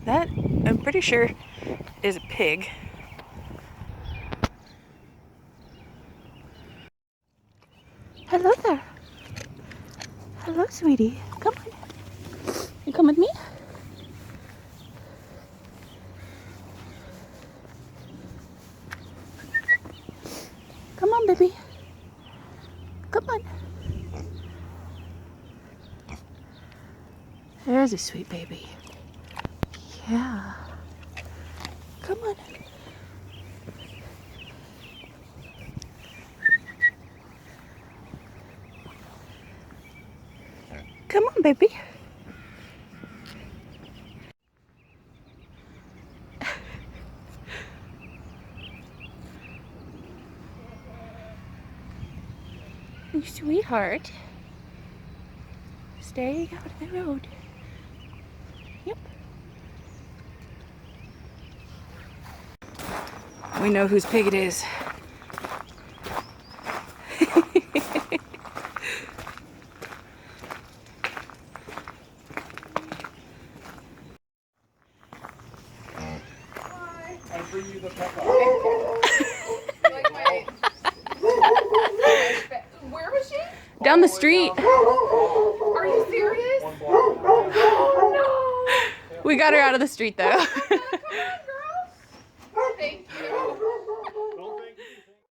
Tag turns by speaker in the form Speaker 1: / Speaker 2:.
Speaker 1: That, I'm pretty sure, is a pig. Hello there. Hello, sweetie. Come on. You come with me? Come on, baby. Come on. There's a sweet baby. Yeah. Come on. Come on, baby. You sweetheart. Stay out of the road. Yep. We know whose pig it is.
Speaker 2: I bring you the pepper.
Speaker 3: Where was she?
Speaker 1: Down the street.
Speaker 3: Are you serious?
Speaker 1: We got her out of the street though.